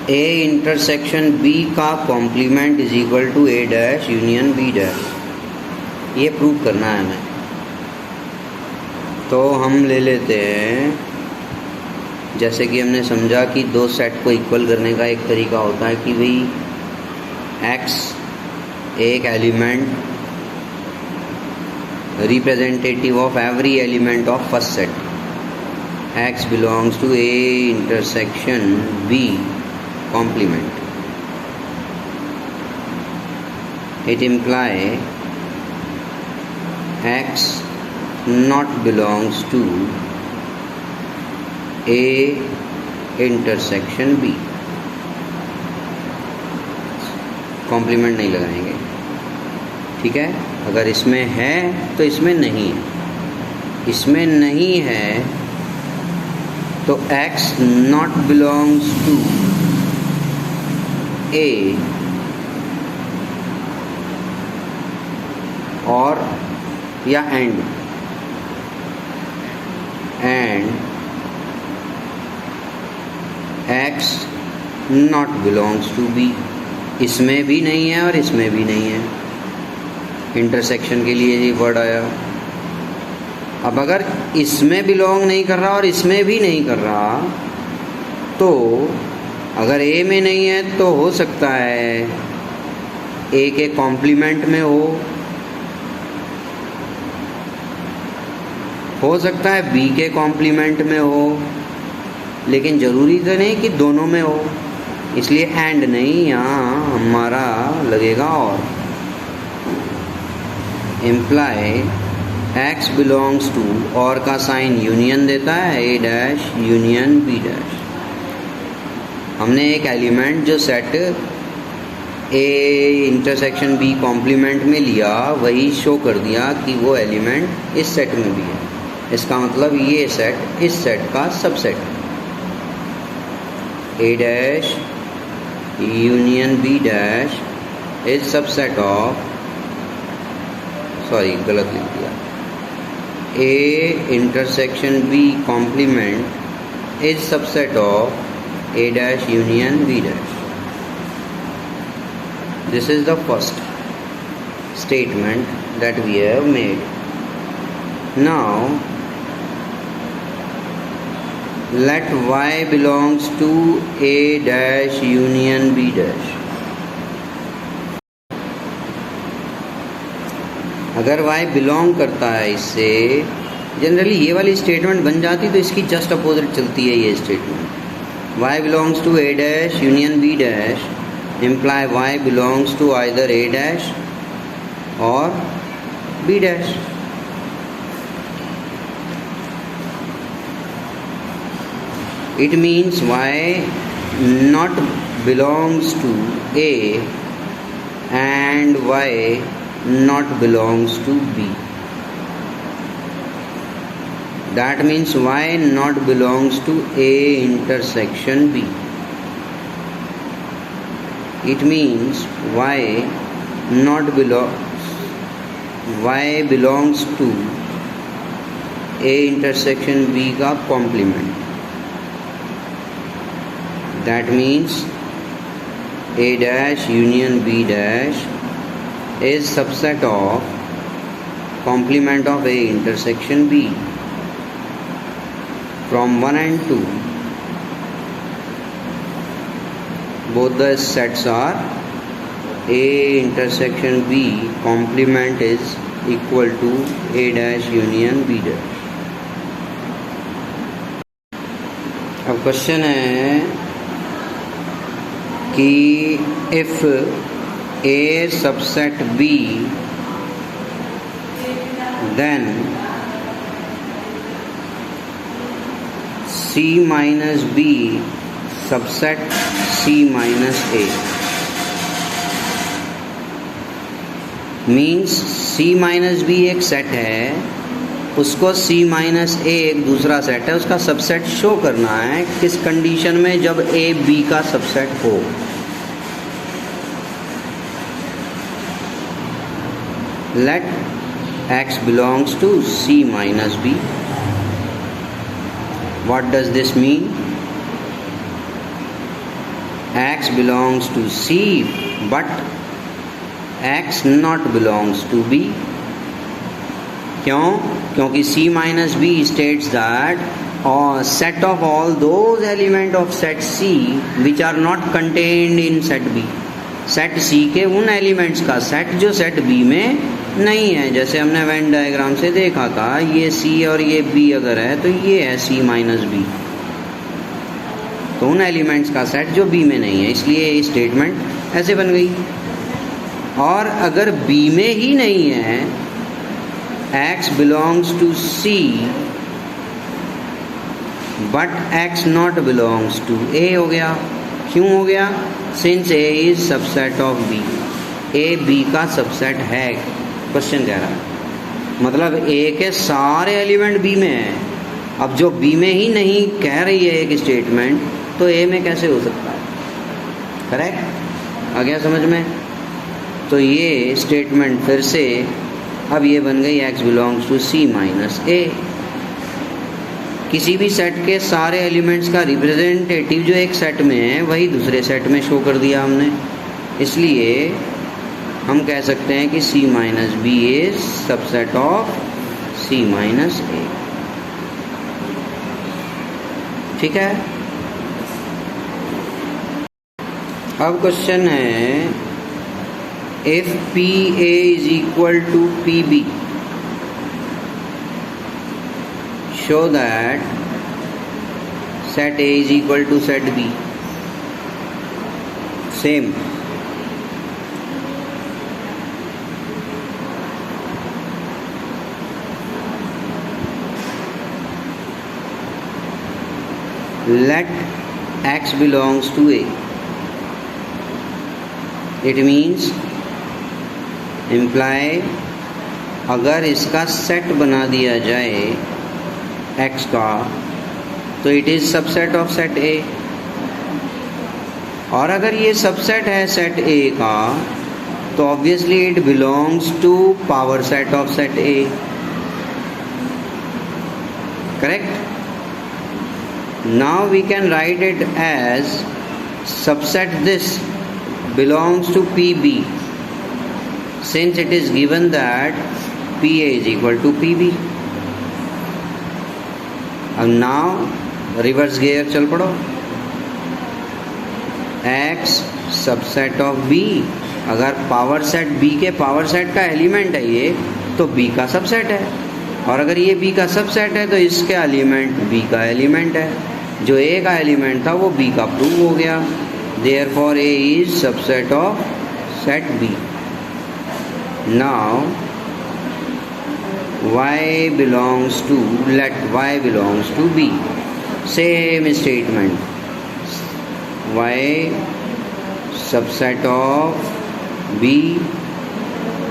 ए intersection B का complement is equal to A dash union B dash, ये prove करना है हमें। तो हम ले लेते हैं, जैसे कि हमने समझा कि दो सेट को इक्वल करने का एक तरीका होता है कि भाई एक्स एक element representative of every element of first set, X belongs to A intersection B complement. It imply X not belongs to A intersection B. Complement नहीं लगाएंगे, ठीक है। अगर इसमें है तो इसमें नहीं है, इसमें नहीं है तो X not belongs to A और या and X not belongs to B, इसमें भी नहीं है और इसमें भी नहीं है। इंटरसेक्शन के लिए ये वर्ड आया। अब अगर इसमें बिलोंग नहीं कर रहा और इसमें भी नहीं कर रहा, तो अगर ए में नहीं है तो हो सकता है ए के कॉम्प्लीमेंट में हो सकता है बी के कॉम्प्लीमेंट में हो, लेकिन ज़रूरी तो नहीं कि दोनों में हो, इसलिए एंड नहीं, यहाँ हमारा लगेगा और। इम्प्लाई एक्स बिलोंग्स टू, और का साइन यूनियन देता है, A dash union B dash. हमने एक एलिमेंट जो set A intersection B complement में लिया, वही शो कर दिया कि वो एलिमेंट इस सेट में भी है। इसका मतलब ये सेट इस सेट का subset, A dash union B dash is subset of, sorry गलत लिख दिया, A intersection B complement is subset of A dash union B dash. This is the first statement that we have made. Now let Y belongs to A dash union B dash. अगर Y belong करता है इससे, generally ये वाली statement बन जाती तो इसकी जस्ट अपोजिट चलती है ये statement. Y belongs to A dash union B dash imply Y belongs to either A dash or B dash. It means Y not belongs to A and Y not belongs to B. That means Y not belongs to A intersection B. It means Y belongs to A intersection B का complement. That means A dash union B dash is subset of complement of A intersection B. From 1 and 2, both the sets are A intersection B complement is equal to A dash union B dash. अब question है कि if A subset B, then C minus B subset C minus A, means C minus B एक set है, उसको C minus A एक दूसरा set है, उसका सबसेट शो करना है किस कंडीशन में, जब A B का सबसेट हो। Let X belongs to C minus B. What does this mean? x belongs to C but x not belongs to B. क्यों? क्योंकि C minus B states that set of all those elements of set C which are not contained in set B. Set C के उन elements का set जो set B में नहीं है, जैसे हमने वेन डायग्राम से देखा था, ये C और ये B अगर है तो ये है C माइनस B, तो उन एलिमेंट्स का सेट जो B में नहीं है, इसलिए ये स्टेटमेंट ऐसे बन गई। और अगर B में ही नहीं है, x belongs to C but x not belongs to A हो गया। क्यों हो गया? Since A is subset of B, A B का सबसेट है, क्वेश्चन कह रहा है, मतलब A के सारे एलिमेंट B में है। अब जो B में ही नहीं कह रही है एक स्टेटमेंट, तो A में कैसे हो सकता है? करेक्ट? आ गया समझ में? तो ये स्टेटमेंट फिर से अब ये बन गई x belongs to C minus A। किसी भी सेट के सारे एलिमेंट्स का रिप्रेजेंटेटिव जो एक सेट में है वही दूसरे सेट में शो कर दिया हमने, इसलिए हम कह सकते हैं कि C minus B is subset of C minus A। ठीक है। अब क्वेश्चन है, if PA is equal to PB, show that set A is equal to set B. Same. Let x belongs to A. It means imply अगर इसका set बना दिया जाए x का, तो it is subset of set A। और अगर ये सबसेट है सेट A का, तो obviously it belongs to power set of set A। Correct? Now we can write it as subset this belongs to PB, since it is given that PA is equal to PB। अब now reverse gear चल पड़ो, x subset of B, अगर power set B के power set का element है ये, तो B का सबसेट है, और अगर ये B का सबसेट है तो इसके एलिमेंट B का एलिमेंट है, जो A का एलिमेंट था वो B का प्रूव हो गया। Therefore A is subset of set B। Now y belongs to, let y belongs to B. Same statement, y subset of B,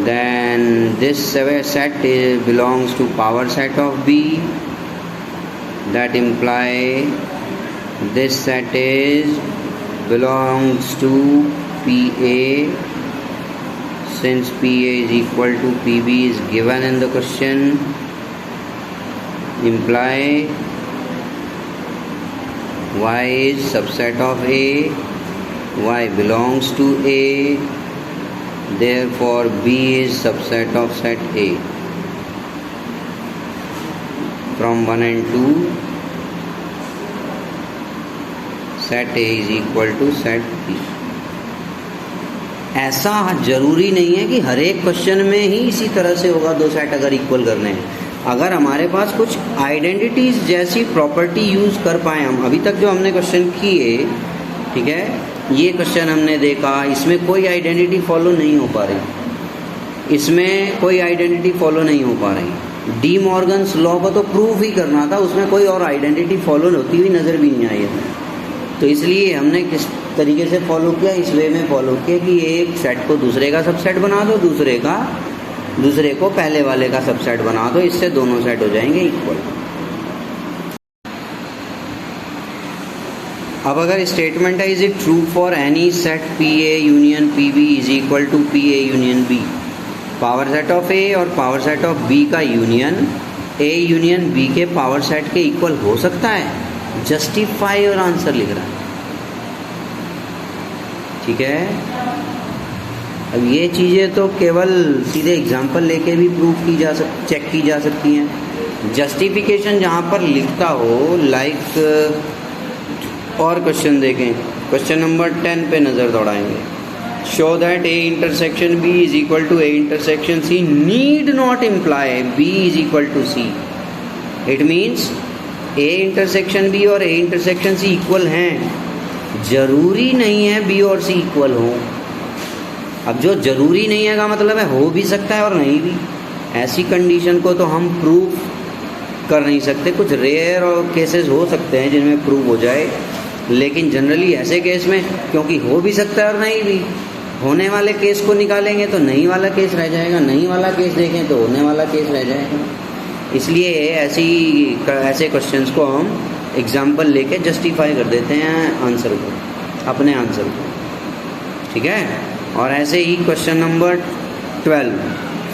then this set belongs to power set of B, that imply this set is belongs to PA, since PA is equal to PB is given in the question, imply y is subset of A, y belongs to A, therefore B is subset of set A। From 1 and 2, set A is equal to set B। ऐसा जरूरी नहीं है कि हर एक question में ही इसी तरह से होगा, दो सेट अगर इक्वल करने हैं। अगर हमारे पास कुछ आइडेंटिटीज जैसी प्रॉपर्टी यूज कर पाए हम, अभी तक जो हमने क्वेश्चन किए, ठीक है, ये क्वेश्चन हमने देखा, इसमें कोई आइडेंटिटी फॉलो नहीं हो पा रही, इसमें कोई आइडेंटिटी फॉलो नहीं हो पा रही। डी मॉर्गन्स लॉ को तो प्रूव ही करना था, उसमें कोई और आइडेंटिटी फॉलो होती हुई नजर भी नहीं आई है। तो इसलिए हमने किस तरीके से फॉलो किया, इस वे में फॉलो किया कि एक सेट को दूसरे का सबसेट बना दो, दूसरे को पहले वाले का सबसेट बना दो, इससे दोनों सेट हो जाएंगे इक्वल। अब अगर स्टेटमेंट है, is it true for any set PA union PB is equal to PA union B, power set of A और पावर सेट ऑफ B का यूनियन A यूनियन B के पावर सेट के equal हो सकता है? Justify और answer लिख रहा है। ठीक है। अब ये चीज़ें तो केवल सीधे एग्जाम्पल लेके भी प्रूव की जा चेक की जा सकती हैं। जस्टिफिकेशन जहाँ पर लिखता हो, लाइक और क्वेश्चन देखें, क्वेश्चन नंबर 10 पे नज़र दौड़ाएंगे। Show that A intersection B is equal to A intersection C need not imply B is equal to C. It means A intersection B और ए इंटरसेक्शन सी इक्वल हैं, जरूरी नहीं है B और सी equal हो। अब जो जरूरी नहीं है का मतलब है हो भी सकता है और नहीं भी। ऐसी कंडीशन को तो हम प्रूव कर नहीं सकते। कुछ रेयर और केसेस हो सकते हैं जिनमें प्रूव हो जाए, लेकिन जनरली ऐसे केस में क्योंकि हो भी सकता है और नहीं भी, होने वाले केस को निकालेंगे तो नहीं वाला केस रह जाएगा, नहीं वाला केस देखें तो होने वाला केस रह जाएगा। इसलिए ऐसे क्वेश्चंस को हम एग्जाम्पल लेके जस्टिफाई कर देते हैं आंसर को, अपने आंसर को, ठीक है। और ऐसे ही question number 12,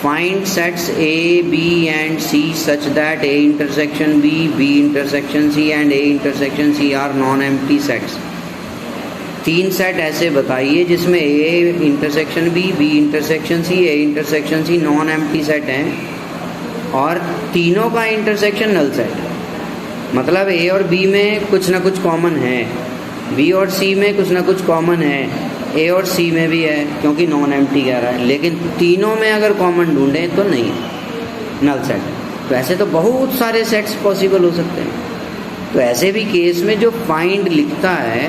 find sets A B and C such that A intersection B, B intersection C and A intersection C are non empty sets. 3 set ऐसे बताइए जिसमें A intersection B, B intersection C, A intersection C non empty set हैं और तीनों का intersection null set है। मतलब ए और बी में कुछ ना कुछ कॉमन है, बी और सी में कुछ ना कुछ कॉमन है, ए और सी में भी है क्योंकि नॉन एम्प्टी कह रहा है, लेकिन तीनों में अगर कॉमन ढूंढें तो नहीं है, नल सेट। तो ऐसे तो बहुत सारे सेट्स पॉसिबल हो सकते हैं। तो ऐसे भी केस में जो फाइंड लिखता है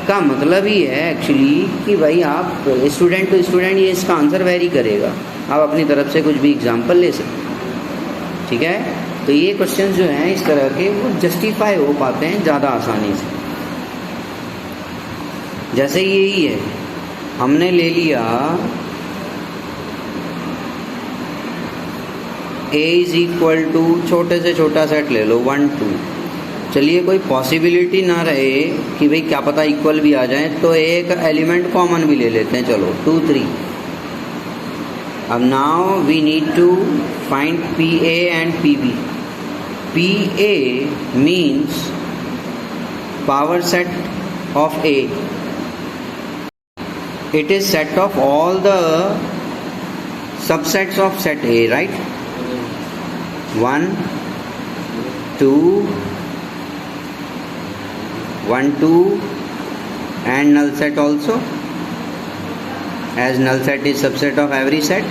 का मतलब ही है एक्चुअली कि भाई आप स्टूडेंट टू स्टूडेंट ये इसका आंसर वेरी करेगा, आप अपनी तरफ से कुछ भी एग्जाम्पल ले सकते हैं, ठीक है। तो ये क्वेश्चन जो हैं इस तरह के वो जस्टिफाई हो पाते हैं ज़्यादा आसानी से। जैसे यही है, हमने ले लिया a इज इक्वल टू, छोटे से छोटा सेट ले लो 1 2। चलिए कोई पॉसिबिलिटी ना रहे कि भाई क्या पता इक्वल भी आ जाए, तो एक एलिमेंट कॉमन भी ले लेते हैं, चलो 2 3। अब now we need to find P A and P B. P A means power set of A, it is set of all the subsets of set A, right? 1 2 1 2 and null set also, as null set is subset of every set.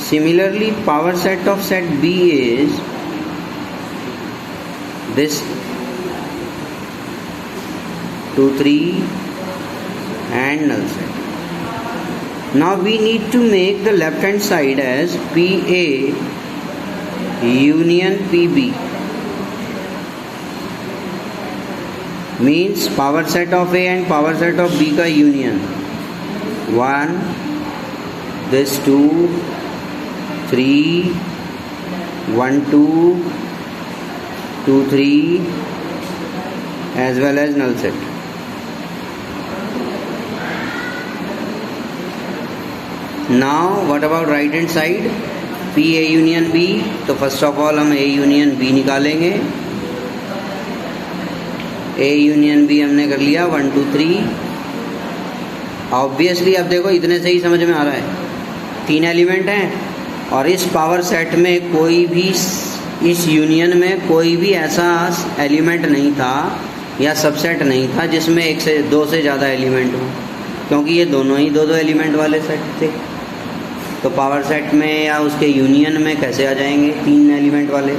Similarly, power set of set B is this 2 3 and null set. Now we need to make the left hand side as PA union PB, means power set of A and power set of B का union। 1 this 2 3 1 2 2 3 as well as null set। Now what about right hand side, P A union B? तो first of all हम A union B निकालेंगे। A union B हमने कर लिया 1 2 3। Obviously अब देखो इतने से ही समझ में आ रहा है, 3 एलिमेंट हैं और इस पावर सेट में कोई भी, इस यूनियन में कोई भी ऐसा एलिमेंट नहीं था या सबसेट नहीं था जिसमें 1 से 2 से ज़्यादा एलिमेंट हो, क्योंकि ये दोनों ही 2 2 एलिमेंट वाले सेट थे। तो पावर सेट में या उसके यूनियन में कैसे आ जाएंगे 3 एलिमेंट वाले?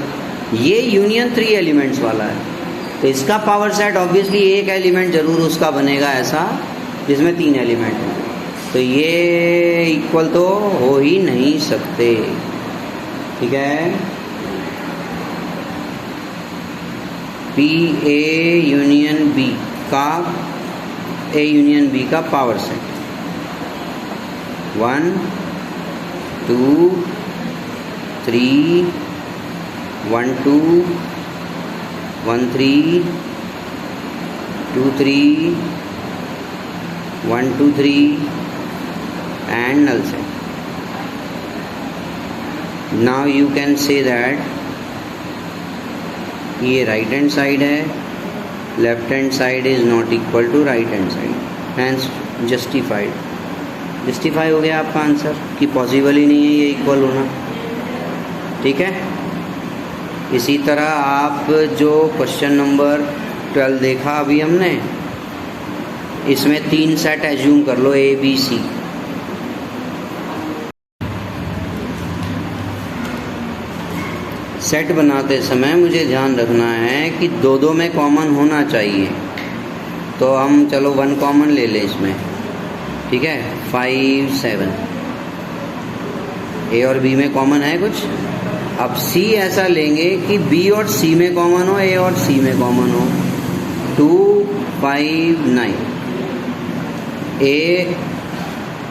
ये यूनियन 3 एलिमेंट्स वाला है, तो इसका पावर सेट ऑब्वियसली एक एलिमेंट जरूर उसका बनेगा ऐसा जिसमें 3 एलिमेंट हैं। तो ये इक्वल तो हो ही नहीं सकते, ठीक है। पी ए यूनियन बी का, ए यूनियन बी का power set 1 2 3 1 2 1 3 2 3 1 2 3 and null set. Now you can say that ये राइट हैंड साइड है, left hand side is not equal to right hand side. Hence justified. Justify हो गया आपका answer कि possible ही नहीं है ये इक्वल होना। ठीक है, इसी तरह आप जो क्वेश्चन नंबर 12 देखा अभी हमने, इसमें 3 सेट एज्यूम कर लो ए बी सी। सेट बनाते समय मुझे ध्यान रखना है कि दो दो में कॉमन होना चाहिए, तो हम चलो 1 कॉमन ले लें इसमें। ठीक है, 5 7 ए और बी में कॉमन है कुछ। अब सी ऐसा लेंगे कि बी और सी में कॉमन हो, ए और सी में कॉमन हो। 2 5 9 ए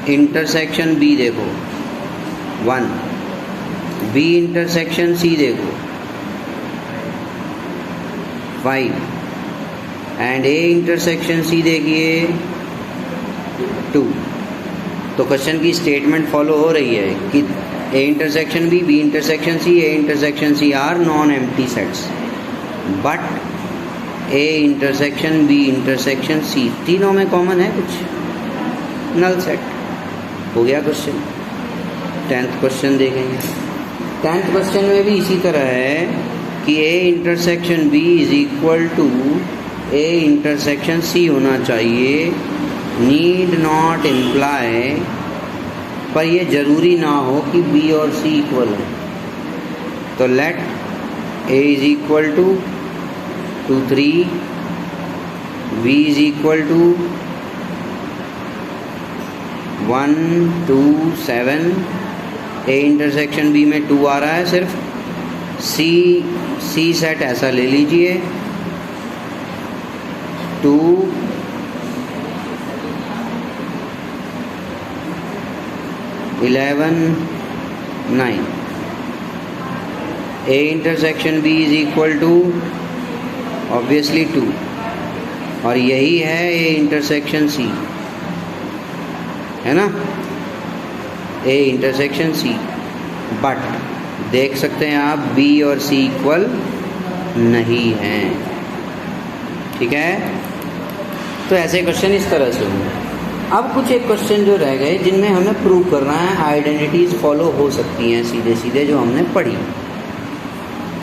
इंटरसेक्शन बी देखो 1, बी इंटरसेक्शन सी देखो 5 एंड ए इंटरसेक्शन सी देखिए 2। तो क्वेश्चन की स्टेटमेंट फॉलो हो रही है कि A intersection B, B intersection C, A intersection C are non empty sets, but A intersection B intersection C तीनों में कॉमन है कुछ, नल सेट। हो गया क्वेश्चन। 10th क्वेश्चन देखेंगे। 10th क्वेश्चन में भी इसी तरह है कि A intersection B is equal to A intersection C होना चाहिए, नीड नॉट इम्प्लाई, पर ये जरूरी ना हो कि बी और सी इक्वल हो। तो let A is equal to 2 3, B is equal to 1 2 7, A intersection B में 2 आ रहा है सिर्फ। सी सेट ऐसा ले लीजिए 2 11 9, A intersection B is equal to obviously 2, और यही है ए इंटरसेक्शन सी, है ना, ए इंटरसेक्शन सी। बट देख सकते हैं आप बी और सी इक्वल नहीं हैं। ठीक है, तो ऐसे क्वेश्चन इस तरह से होंगे। अब कुछ एक क्वेश्चन जो रह गए जिनमें हमें प्रूव करना है, आइडेंटिटीज फॉलो हो सकती हैं सीधे सीधे जो हमने पढ़ी।